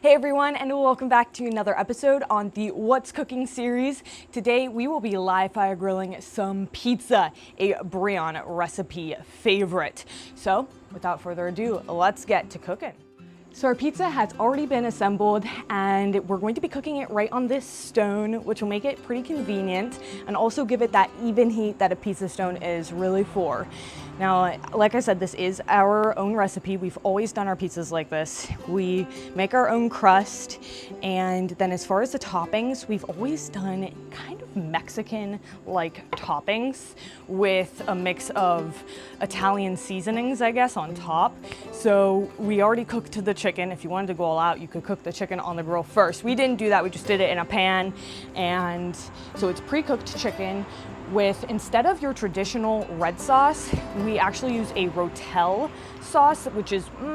Hey everyone, and welcome back to another episode on the What's Cooking series. Today we will be live fire grilling some pizza, a Brian recipe favorite. So without further ado, let's get to cooking. So our pizza has already been assembled and we're going to be cooking it right on this stone, which will make it pretty convenient and also give it that even heat that a pizza stone is really for. Now, like I said, this is our own recipe. We've always done our pizzas like this. We make our own crust, and then as far as the toppings, we've always done kind of Mexican-like toppings with a mix of Italian seasonings, I guess, on top. So we already cooked the chicken. If you wanted to go all out, you could cook the chicken on the grill first. We didn't do that, we just did it in a pan, and so it's pre-cooked chicken with, instead of your traditional red sauce, we actually use a Rotel sauce, which is a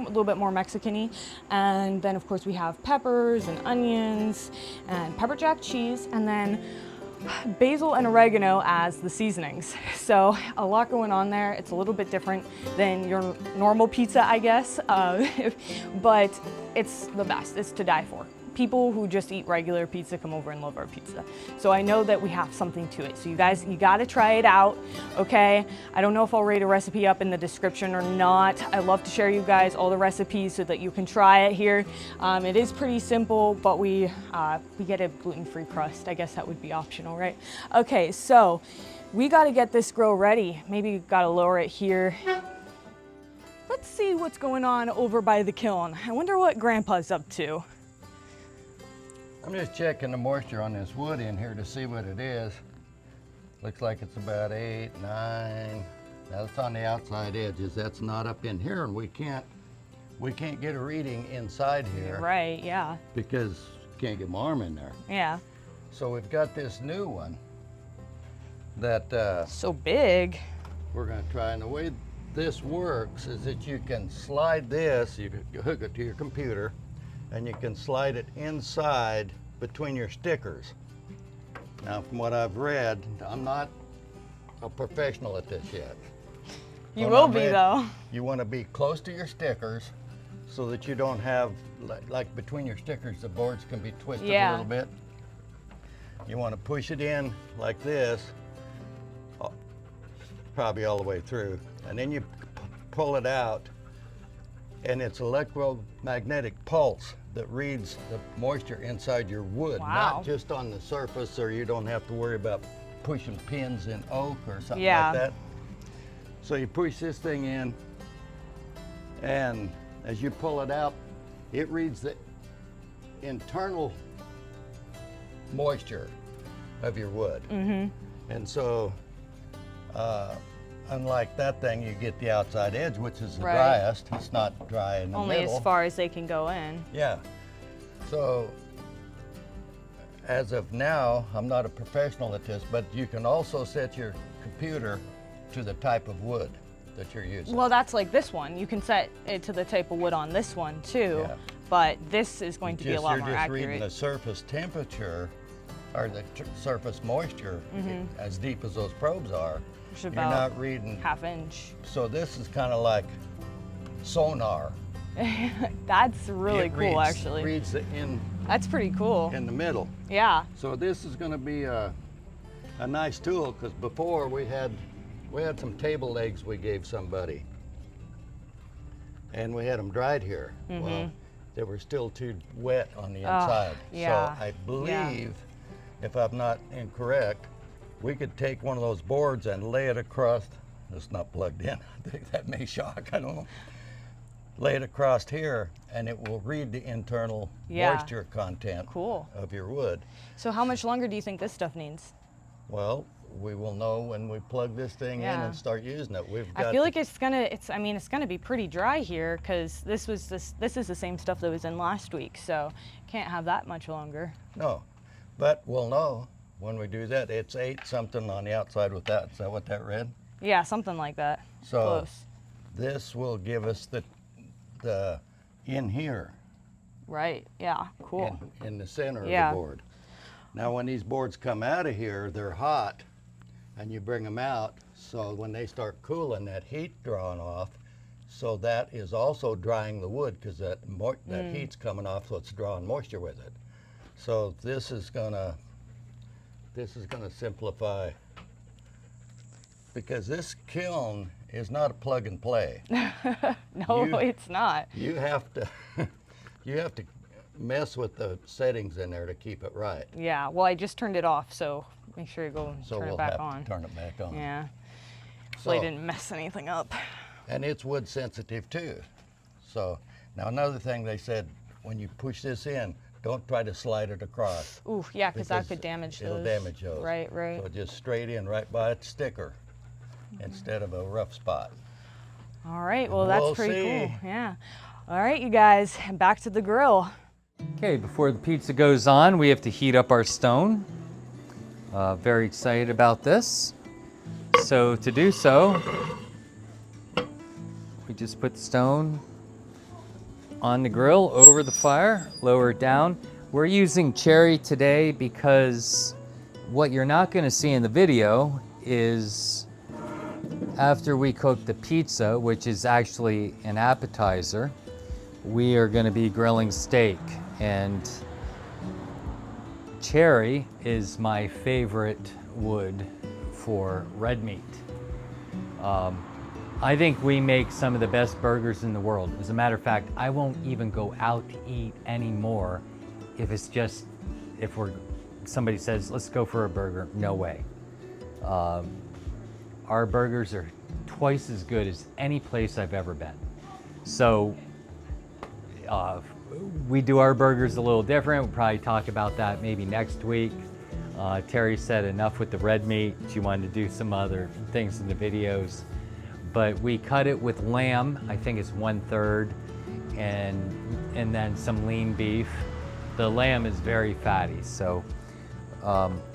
little bit more Mexican-y. And then of course we have peppers and onions and pepper jack cheese, and then basil and oregano as the seasonings. So a lot going on there. It's a little bit different than your normal pizza, I guess, but it's the best. It's to die for. People who just eat regular pizza come over and love our pizza. So I know that we have something to it. So you guys, you gotta try it out, okay? I don't know if I'll rate a recipe up in the description or not. I love to share you guys all the recipes so that you can try it here. It is pretty simple, but we get a gluten-free crust. I guess that would be optional, right? Okay, so we gotta get this grill ready. Maybe gotta lower it here. Let's see what's going on over by the kiln. I wonder what Grandpa's up to. I'm just checking the moisture on this wood in here to see what it is. Looks like it's about 8, 9. That's on the outside edges. That's not up in here, and we can't get a reading inside here. Right, yeah. Because you can't get my arm in there. Yeah. So we've got this new one that So big. we're gonna try. And the way this works is that you can slide this, you can hook it to your computer, and you can slide it inside between your stickers. Now, from what I've read, I'm not a professional at this yet. You will be, though. You want to be close to your stickers so that you don't have, like between your stickers, the boards can be twisted a little bit. You want to push it in like this, probably all the way through, and then you pull it out, and it's electromagnetic pulse that reads the moisture inside your wood, not just on the surface, or you don't have to worry about pushing pins in oak or something like that. So you push this thing in, and as you pull it out, it reads the internal moisture of your wood. And so, unlike that thing, you get the outside edge, which is the driest. It's not dry in the middle. Only as far as they can go in. Yeah. So, as of now, I'm not a professional at this, but you can also set your computer to the type of wood that you're using. Well, that's like this one. You can set it to the type of wood on this one too, but this is going to be a lot more accurate. You're just reading the surface temperature or the surface moisture, as deep as those probes are. You're not reading ½ inch. So this is kind of like sonar. That's really cool, actually. Reads the That's pretty cool. in the middle. Yeah. So this is going to be a nice tool, because before we had some table legs we gave somebody, and we had them dried here. Well, they were still too wet on the inside. So I believe, if I'm not incorrect, we could take one of those boards and lay it across. It's not plugged in. I think that may shock. I don't know. Lay it across here, and it will read the internal moisture content of your wood. So how much longer do you think this stuff needs? Well, we will know when we plug this thing in and start using it. I feel like it's gonna be pretty dry here, because this is the same stuff that was in last week, so can't have that much longer. No, but we'll know when we do that. It's 8 something on the outside with that. Is that what that read? Yeah, something like that. So close. This will give us the in here. Right, yeah, cool. In the center of the board. Now when these boards come out of here, they're hot, and you bring them out, so when they start cooling, that heat drawn off, So that is also drying the wood because that heat's coming off, so it's drawing moisture with it. So this is gonna simplify, because this kiln is not a plug and play. No, it's not. You have to you have to mess with the settings in there to keep it right. Yeah, well, I just turned it off, so make sure you go and So turn we'll it back have on. to turn it back on. Yeah, So I didn't mess anything up. and it's wood sensitive too. So now another thing they said, when you push this in, don't try to slide it across. Ooh, yeah, because that could damage those. It'll damage those. Right, right. So just straight in right by its sticker instead of a rough spot. All right, well, that's We'll pretty cool. see. Yeah. All right, you guys, back to the grill. Okay, before the pizza goes on, we have to heat up our stone. Very excited about this. So to do so, we just put the stone on the grill over the fire, lower it down. We're using cherry today because what you're not going to see in the video is after we cook the pizza, which is actually an appetizer, we are going to be grilling steak. And cherry is my favorite wood for red meat. I think we make some of the best burgers in the world. As a matter of fact, I won't even go out to eat anymore if it's just, somebody says, let's go for a burger. No way. Our burgers are twice as good as any place I've ever been. So we do our burgers a little different. We'll probably talk about that maybe next week. Terry said enough with the red meat. She wanted to do some other things in the videos. But we cut it with lamb, I think it's 1/3, and then some lean beef. The lamb is very fatty. So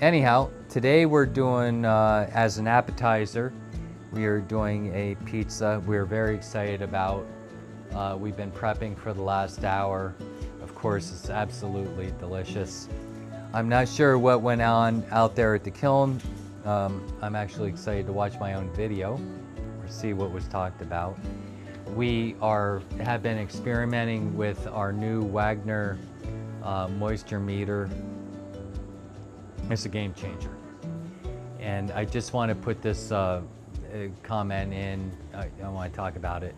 anyhow, today we're doing, as an appetizer, we are doing a pizza we're very excited about. We've been prepping for the last hour. Of course, it's absolutely delicious. I'm not sure what went on out there at the kiln. I'm actually excited to watch my own video or see what was talked about. We have been experimenting with our new Wagner moisture meter. It's a game changer. And I just want to put this comment in. I want to talk about it.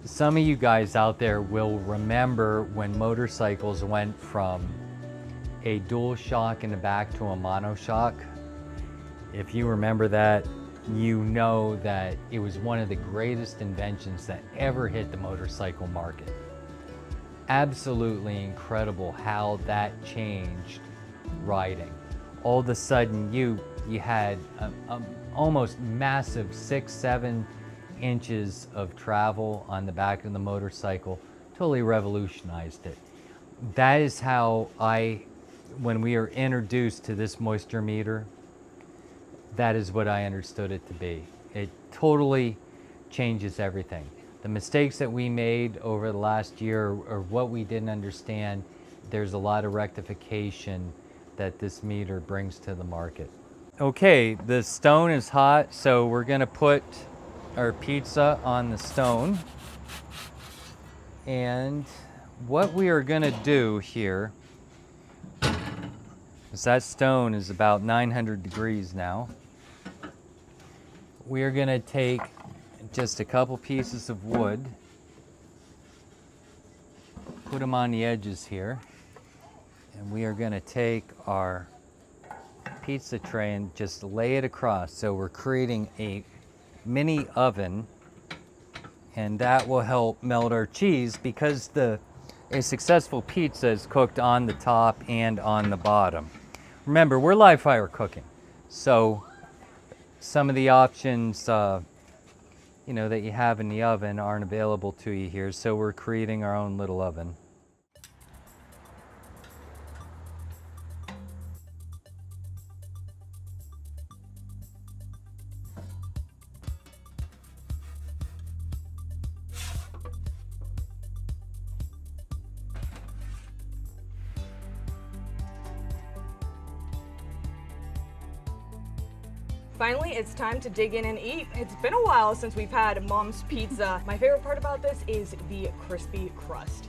Some of you guys out there will remember when motorcycles went from a dual shock in the back to a monoshock. If you remember that, you know that it was one of the greatest inventions that ever hit the motorcycle market. Absolutely incredible how that changed riding. All of a sudden you had almost massive 6-7 inches of travel on the back of the motorcycle. Totally revolutionized it. That is how when we were introduced to this moisture meter, that is what I understood it to be. It totally changes everything. The mistakes that we made over the last year, or what we didn't understand, there's a lot of rectification that this meter brings to the market. Okay, the stone is hot, so we're gonna put our pizza on the stone. And what we are gonna do here is that stone is about 900 degrees now. We are gonna take just a couple pieces of wood, put them on the edges here, and we are gonna take our pizza tray and just lay it across. So we're creating a mini oven, and that will help melt our cheese, because a successful pizza is cooked on the top and on the bottom. Remember, we're live fire cooking, so some of the options that you have in the oven aren't available to you here, so we're creating our own little oven. finally, it's time to dig in and eat. It's been a while since we've had Mom's Pizza. My favorite part about this is the crispy crust.